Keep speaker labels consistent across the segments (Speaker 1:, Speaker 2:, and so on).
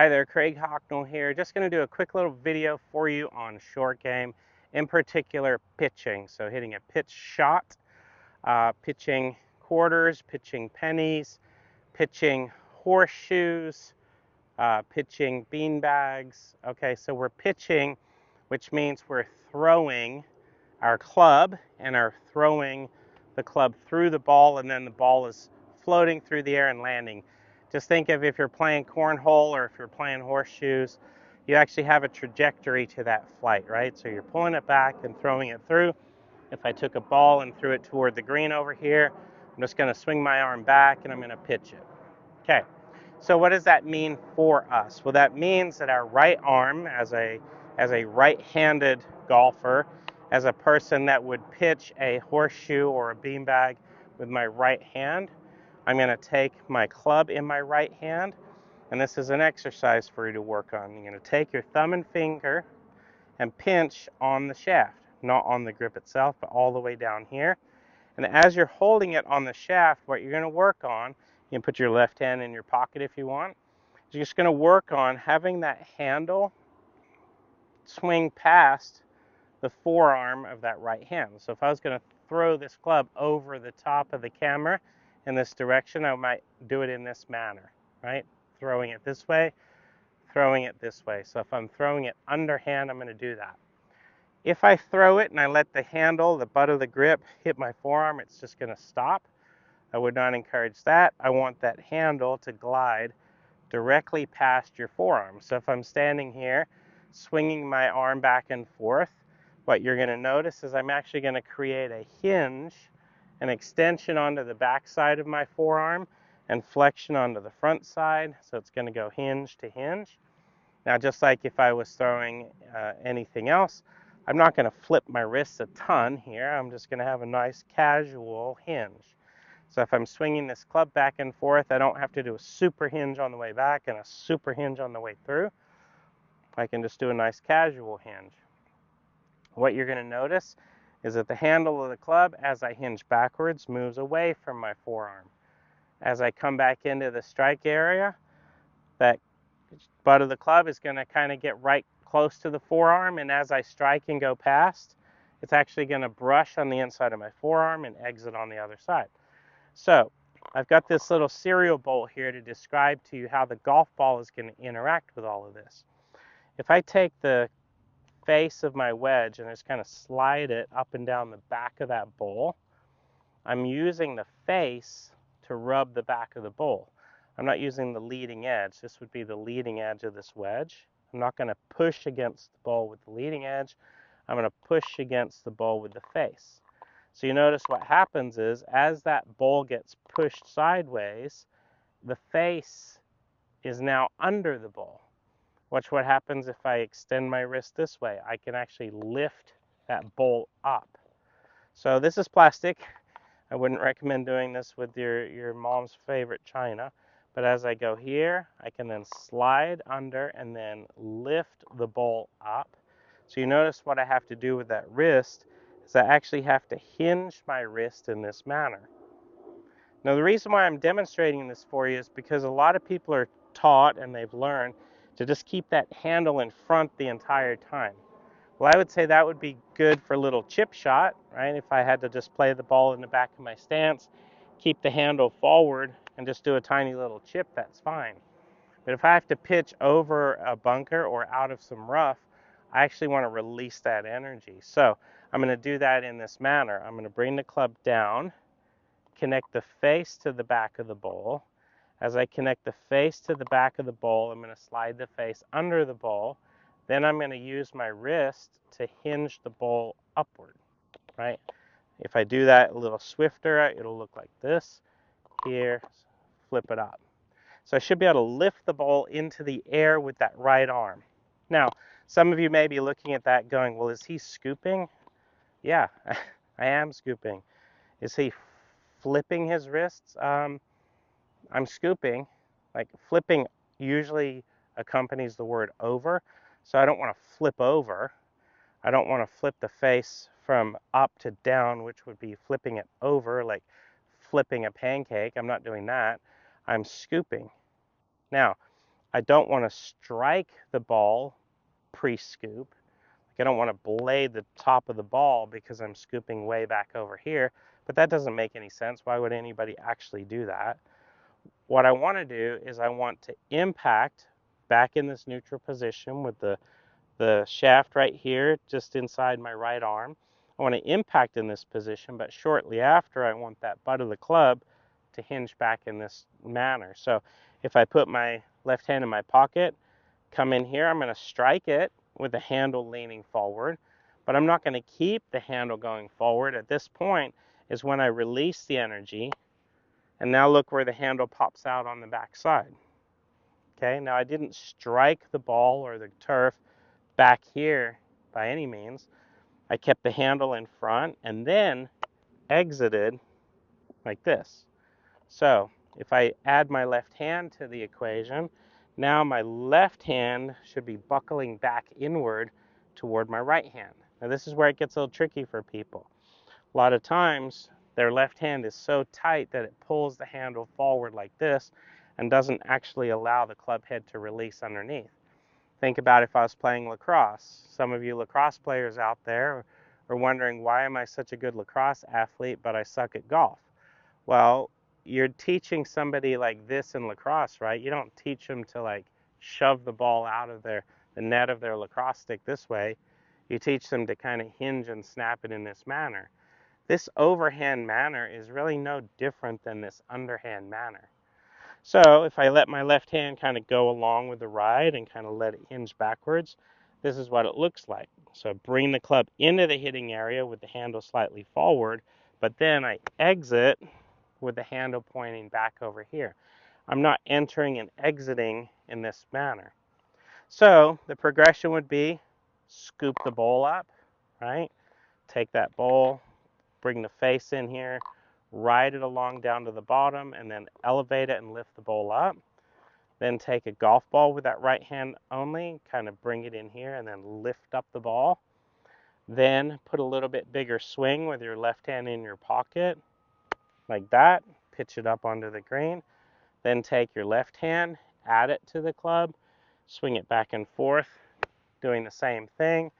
Speaker 1: Hi there, Craig Hocknell here. Just going to do a quick little video for you on short game, in particular pitching. So hitting a pitch shot, pitching quarters, pitching pennies, pitching horseshoes, pitching bean bags. Okay, so we're pitching, which means we're throwing our club and are throwing the club through the ball, and then the ball is floating through the air and landing. Just think of if you're playing cornhole or if you're playing horseshoes, you actually have a trajectory to that flight, right? So you're pulling it back and throwing it through. If I took a ball and threw it toward the green over here, I'm just going to swing my arm back and I'm going to pitch it. Okay, so what does that mean for us? Well, that means that our right arm, as a right-handed golfer, as a person that would pitch a horseshoe or a beanbag with my right hand, I'm going to take my club in my right hand, and this is an exercise for you to work on. You're going to take your thumb and finger and pinch on the shaft, not on the grip itself, but all the way down here. And as you're holding it on the shaft, what you're going to work on, you can put your left hand in your pocket if you want, is you're just going to work on having that handle swing past the forearm of that right hand. So if I was going to throw this club over the top of the camera in this direction, I might do it in this manner, right? Throwing it this way, throwing it this way. So if I'm throwing it underhand, I'm going to do that. If I throw it and I let the handle, the butt of the grip, hit my forearm, it's just going to stop. I would not encourage that. I want that handle to glide directly past your forearm. So if I'm standing here, swinging my arm back and forth, what you're going to notice is I'm actually going to create a hinge, an extension onto the back side of my forearm, and flexion onto the front side. So it's going to go hinge to hinge. Now, just like if I was throwing anything else, I'm not going to flip my wrists a ton here. I'm just going to have a nice casual hinge. So if I'm swinging this club back and forth, I don't have to do a super hinge on the way back and a super hinge on the way through. I can just do a nice casual hinge. What you're going to notice is that the handle of the club, as I hinge backwards, moves away from my forearm. As I come back into the strike area, that butt of the club is going to kind of get right close to the forearm, and as I strike and go past, it's actually going to brush on the inside of my forearm and exit on the other side. So I've got this little cereal bowl here to describe to you how the golf ball is going to interact with all of this. If I take the face of my wedge and just kind of slide it up and down the back of that bowl, I'm using the face to rub the back of the bowl. I'm not using the leading edge. This would be the leading edge of this wedge. I'm not going to push against the bowl with the leading edge. I'm going to push against the bowl with the face. So you notice what happens is as that bowl gets pushed sideways, the face is now under the bowl. Watch what happens if I extend my wrist this way. I can actually lift that bowl up. So this is plastic. I wouldn't recommend doing this with your mom's favorite china. But as I go here, I can then slide under and then lift the bowl up. So you notice what I have to do with that wrist is I actually have to hinge my wrist in this manner. Now the reason why I'm demonstrating this for you is because a lot of people are taught and they've learned to just keep that handle in front the entire time. Well, I would say that would be good for a little chip shot, right? If I had to just play the ball in the back of my stance, keep the handle forward, and just do a tiny little chip, that's fine. But if I have to pitch over a bunker or out of some rough, I actually want to release that energy. So I'm going to do that in this manner. I'm going to bring the club down, connect the face to the back of the bowl. As I connect the face to the back of the bowl, I'm going to slide the face under the bowl. Then I'm going to use my wrist to hinge the bowl upward, right? If I do that a little swifter, it'll look like this. Here, flip it up. So I should be able to lift the bowl into the air with that right arm. Now, some of you may be looking at that going, well, is he scooping? Yeah, I am scooping. Is he flipping his wrists? I'm scooping. Like flipping usually accompanies the word over. So I don't want to flip over. I don't want to flip the face from up to down, which would be flipping it over, like flipping a pancake. I'm not doing that. I'm scooping. Now, I don't want to strike the ball pre-scoop. I don't want to blade the top of the ball because I'm scooping way back over here, but that doesn't make any sense. Why would anybody actually do that? What I want to do is I want to impact back in this neutral position with the shaft right here just inside my right arm. I want to impact in this position, but shortly after I want that butt of the club to hinge back in this manner. So if I put my left hand in my pocket, come in here, I'm going to strike it with the handle leaning forward, but I'm not going to keep the handle going forward. At this point is when I release the energy, and now look where the handle pops out on the back side. Okay, now I didn't strike the ball or the turf back here by any means. I kept the handle in front and then exited like this. So if I add my left hand to the equation, now my left hand should be buckling back inward toward my right hand. Now this is where it gets a little tricky for people. A lot of times their left hand is so tight that it pulls the handle forward like this and doesn't actually allow the club head to release underneath. Think about if I was playing lacrosse. Some of you lacrosse players out there are wondering, why am I such a good lacrosse athlete but I suck at golf? Well, you're teaching somebody like this in lacrosse, right? You don't teach them to like shove the ball out of the net of their lacrosse stick this way. You teach them to kind of hinge and snap it in this manner. This overhand manner is really no different than this underhand manner. So if I let my left hand kind of go along with the ride and kind of let it hinge backwards, this is what it looks like. So bring the club into the hitting area with the handle slightly forward, but then I exit with the handle pointing back over here. I'm not entering and exiting in this manner. So the progression would be scoop the bowl up, right? Take that bowl, bring the face in here, ride it along down to the bottom, and then elevate it and lift the bowl up. Then take a golf ball with that right hand only, kind of bring it in here and then lift up the ball. Then put a little bit bigger swing with your left hand in your pocket, like that. Pitch it up onto the green. Then take your left hand, add it to the club, swing it back and forth, doing the same thing.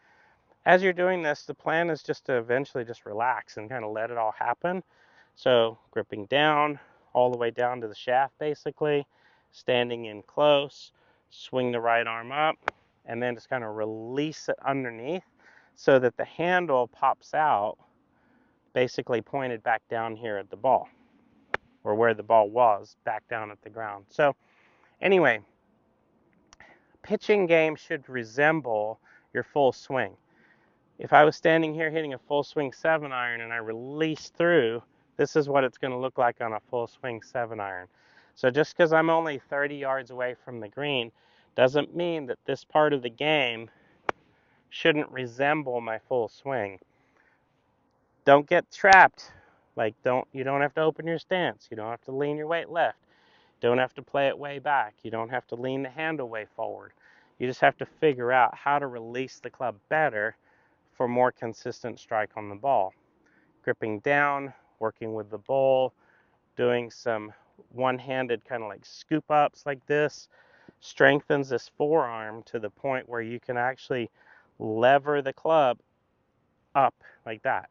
Speaker 1: As you're doing this, the plan is just to eventually just relax and kind of let it all happen. So gripping down, all the way down to the shaft basically, standing in close, swing the right arm up, and then just kind of release it underneath so that the handle pops out, basically pointed back down here at the ball, or where the ball was, back down at the ground. So anyway, pitching game should resemble your full swing. If I was standing here hitting a full swing 7-iron and I release through, this is what it's going to look like on a full swing 7-iron. So just because I'm only 30 yards away from the green doesn't mean that this part of the game shouldn't resemble my full swing. Don't get trapped. Like you don't have to open your stance. You don't have to lean your weight left. Don't have to play it way back. You don't have to lean the handle way forward. You just have to figure out how to release the club better for more consistent strike on the ball. Gripping down, working with the bowl, doing some one-handed kind of like scoop ups like this, strengthens this forearm to the point where you can actually lever the club up like that.